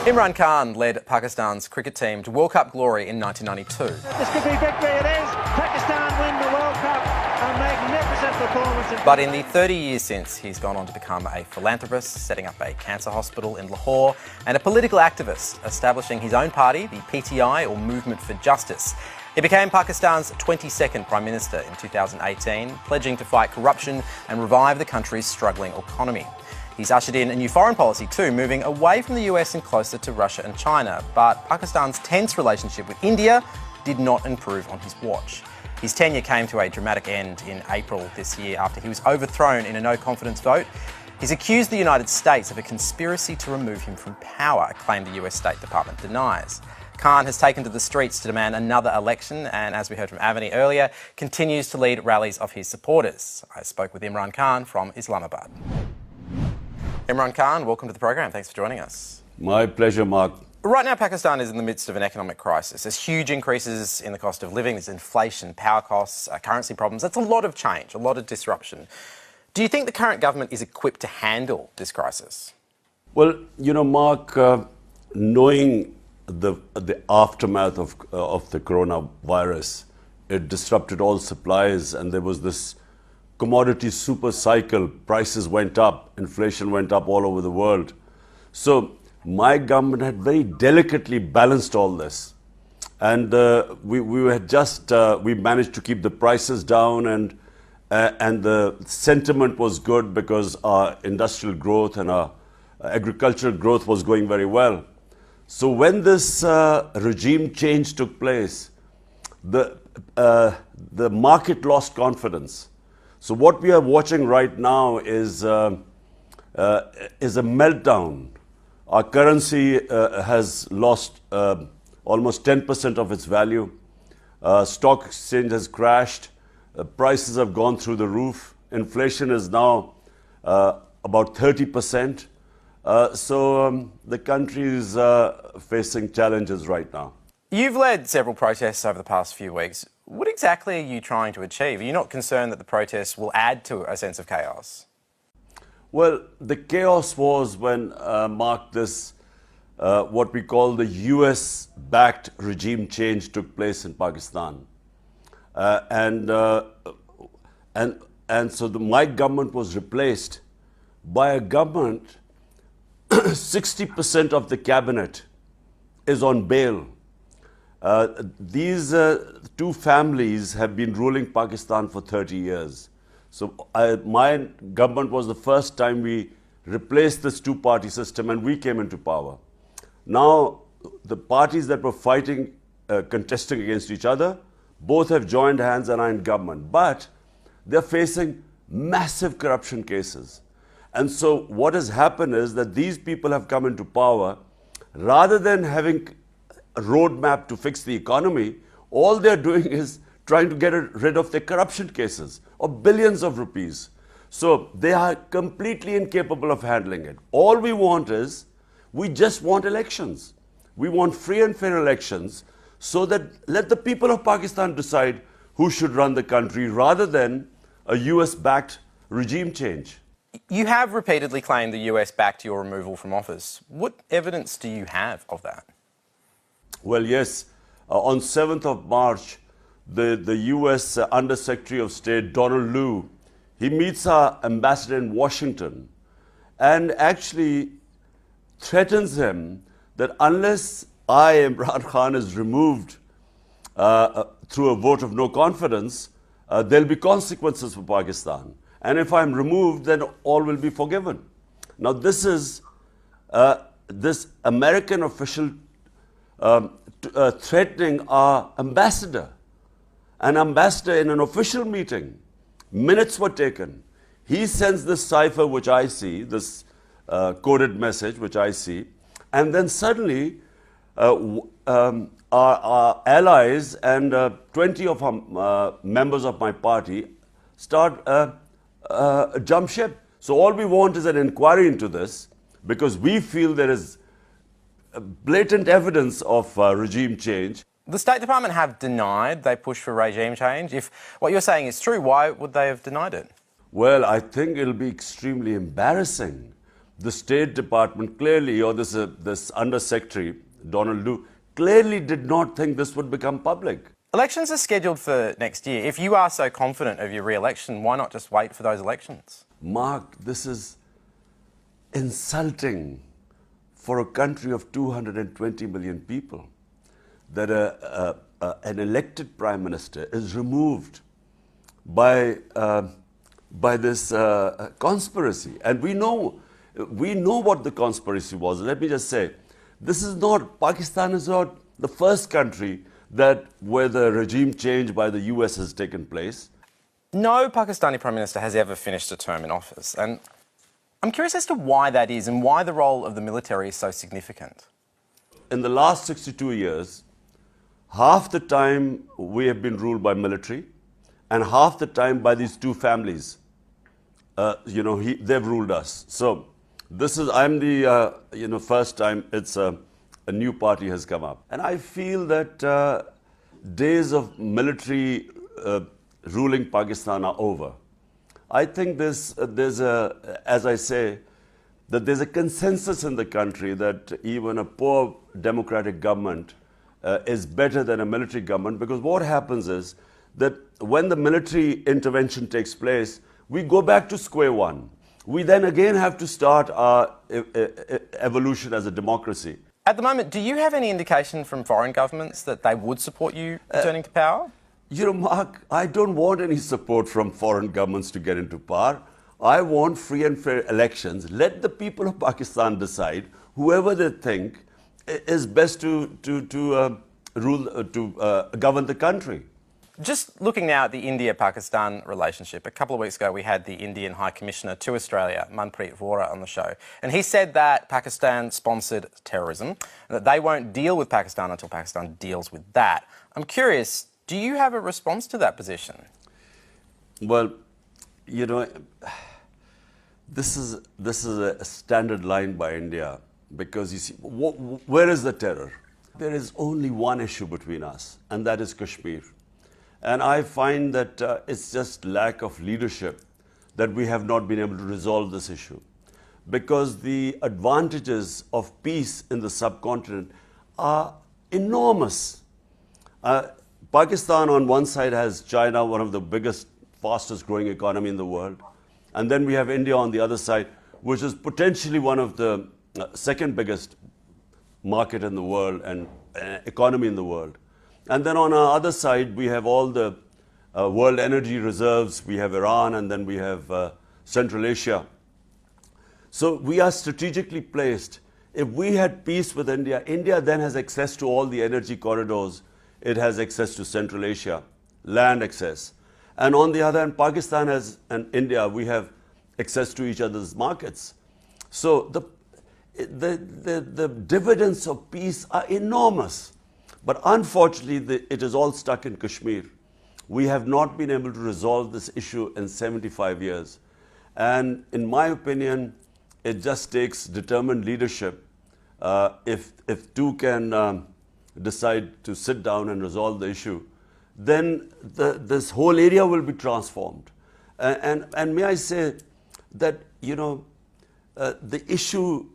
Imran Khan led Pakistan's cricket team to World Cup glory in 1992. This could be victory, it is. Pakistan win the World Cup. A magnificent performance. But in the 30 years since, he's gone on to become a philanthropist, setting up a cancer hospital in Lahore, and a political activist, establishing his own party, the PTI, or Movement for Justice. He became Pakistan's 22nd Prime Minister in 2018, pledging to fight corruption and revive the country's struggling economy. He's ushered in a new foreign policy too, moving away from the US and closer to Russia and China. But Pakistan's tense relationship with India did not improve on his watch. His tenure came to a dramatic end in April this year after he was overthrown in a no-confidence vote. He's accused the United States of a conspiracy to remove him from power, a claim the US State Department denies. Khan has taken to the streets to demand another election and, as we heard from Avani earlier, continues to lead rallies of his supporters. I spoke with Imran Khan from Islamabad. Imran Khan, welcome to the program. Thanks for joining us. My pleasure, Mark. Right now, Pakistan is in the midst of an economic crisis. There's huge increases in the cost of living, there's inflation, power costs, currency problems. That's a lot of change, a lot of disruption. Do you think the current government is equipped to handle this crisis? Well, you know, Mark, knowing the aftermath of the coronavirus, it disrupted all supplies, and there was this commodity super cycle. Prices went up, inflation went up all over the world. So my government had very delicately balanced all this, and we managed to keep the prices down, and the sentiment was good because our industrial growth and our agricultural growth was going very well. So when this regime change took place, the market lost confidence. So what we are watching right now is a meltdown. Our currency has lost almost 10% of its value. Stock exchange has crashed. Prices have gone through the roof. Inflation is now about 30%. So the country is facing challenges right now. You've led several protests over the past few weeks. What exactly are you trying to achieve? Are you not concerned that the protests will add to a sense of chaos? Well, the chaos was when, Mark, this what we call the US-backed regime change took place in Pakistan. And so my government was replaced by a government, 60% of the cabinet is on bail. These two families have been ruling Pakistan for 30 years. So my government was the first time we replaced this two-party system and we came into power. Now, the parties that were fighting, contesting against each other, both have joined hands and are in government. But they're facing massive corruption cases. And so what has happened is that these people have come into power, rather than having a roadmap to fix the economy, all they're doing is trying to get rid of their corruption cases of billions of rupees. So they are completely incapable of handling it. All we want is, we just want elections. We want free and fair elections so that let the people of Pakistan decide who should run the country rather than a US-backed regime change. You have repeatedly claimed the US backed your removal from office. What evidence do you have of that? Well, yes. On 7th of March, the US Under-Secretary of State, Donald Lu, he meets our ambassador in Washington and actually threatens him that unless I, Imran Khan, is removed through a vote of no confidence, there'll be consequences for Pakistan. And if I'm removed, then all will be forgiven. Now, this is this American official threatening our ambassador. An ambassador in an official meeting, minutes were taken. He sends this cipher, which I see, this coded message, which I see, and then suddenly our allies and 20 of our members of my party start jump ship. So all we want is an inquiry into this, because we feel there is blatant evidence of regime change. The State Department have denied they push for regime change. If what you're saying is true, why would they have denied it? Well, I think it'll be extremely embarrassing, the State Department clearly, or this Under-Secretary, Donald Lu, clearly did not think this would become public. Elections are scheduled for next year. If you are so confident of your re-election, why not just wait for those elections? Mark, this is insulting for a country of 220 million people, that an elected Prime Minister is removed by this conspiracy. And we know what the conspiracy was. Let me just say, Pakistan is not the first country where the regime change by the US has taken place. No Pakistani Prime Minister has ever finished a term in office. And I'm curious as to why that is and why the role of the military is so significant. In the last 62 years, half the time we have been ruled by military and half the time by these two families. They've ruled us. So I'm the first time it's a new party has come up. And I feel that days of military ruling Pakistan are over. I think there's a consensus in the country that even a poor democratic government is better than a military government, because what happens is that when the military intervention takes place, we go back to square one. We then again have to start our evolution as a democracy. At the moment, do you have any indication from foreign governments that they would support you returning to power? Mark, I don't want any support from foreign governments to get into power. I want free and fair elections. Let the people of Pakistan decide whoever they think is best to govern the country. Just looking now at the India-Pakistan relationship, a couple of weeks ago we had the Indian High Commissioner to Australia, Manpreet Vora, on the show. And he said that Pakistan sponsored terrorism, and that they won't deal with Pakistan until Pakistan deals with that. I'm curious, do you have a response to that position? Well, this is a standard line by India, because you see, where is the terror? There is only one issue between us, and that is Kashmir. And I find that it's just lack of leadership that we have not been able to resolve this issue. Because the advantages of peace in the subcontinent are enormous. Pakistan on one side has China, one of the biggest, fastest growing economy in the world. And then we have India on the other side, which is potentially one of the second biggest market in the world and economy in the world. And then on our other side, we have all the world energy reserves. We have Iran, and then we have Central Asia. So we are strategically placed. If we had peace with India, India then has access to all the energy corridors. It has access to Central Asia, land access. And on the other hand, Pakistan and India, we have access to each other's markets. So the dividends of peace are enormous. But unfortunately, it is all stuck in Kashmir. We have not been able to resolve this issue in 75 years. And in my opinion, it just takes determined leadership. If two can decide to sit down and resolve the issue, then this whole area will be transformed. And may I say that, the issue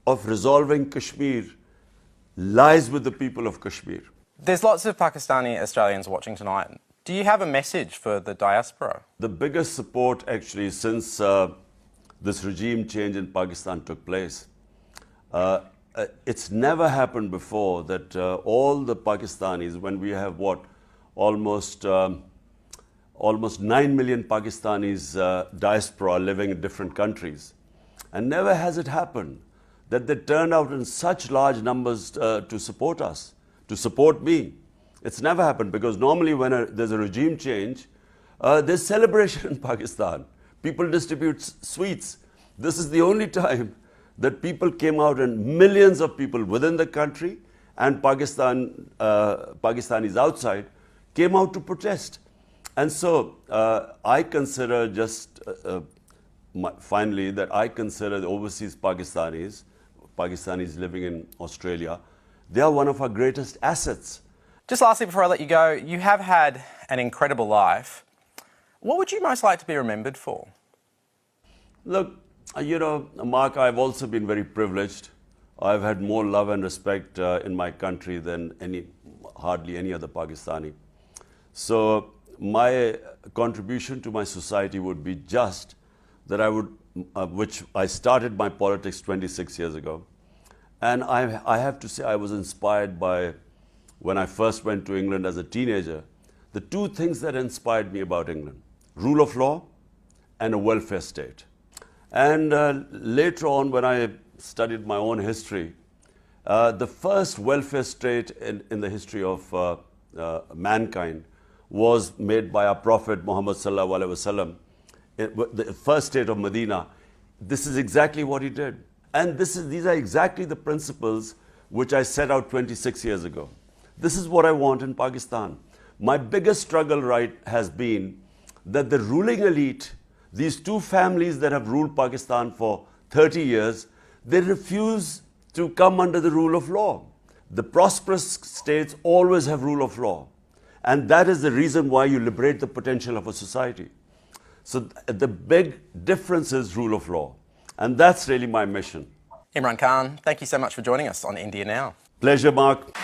of resolving Kashmir lies with the people of Kashmir. There's lots of Pakistani Australians watching tonight. Do you have a message for the diaspora? The biggest support actually since this regime change in Pakistan took place, it's never happened before that all the Pakistanis, when we have almost 9 million Pakistanis diaspora living in different countries, and never has it happened that they turned out in such large numbers to support us, to support me. It's never happened, because normally when there's a regime change, there's celebration in Pakistan. People distribute sweets. This is the only time that people came out, and millions of people within the country and Pakistanis outside came out to protest. And so I consider finally that I consider the overseas Pakistanis living in Australia, they are one of our greatest assets. Just lastly, before I let you go, you have had an incredible life. What would you most like to be remembered for? Look, You know, Mark, I've also been very privileged. I've had more love and respect in my country than hardly any other Pakistani. So my contribution to my society would be just that I would, which I started my politics 26 years ago. And I have to say I was inspired by, when I first went to England as a teenager, the two things that inspired me about England: rule of law and a welfare state. And later on, when I studied my own history, the first welfare state in the history of mankind was made by our Prophet Muhammad Sallallahu Alaihi Wasallam, the first state of Medina. This is exactly what he did. And these are exactly the principles which I set out 26 years ago. This is what I want in Pakistan. My biggest struggle has been that the ruling elite, these two families that have ruled Pakistan for 30 years, they refuse to come under the rule of law. The prosperous states always have rule of law. And that is the reason why you liberate the potential of a society. So the big difference is rule of law. And that's really my mission. Imran Khan, thank you so much for joining us on India Now. Pleasure, Mark.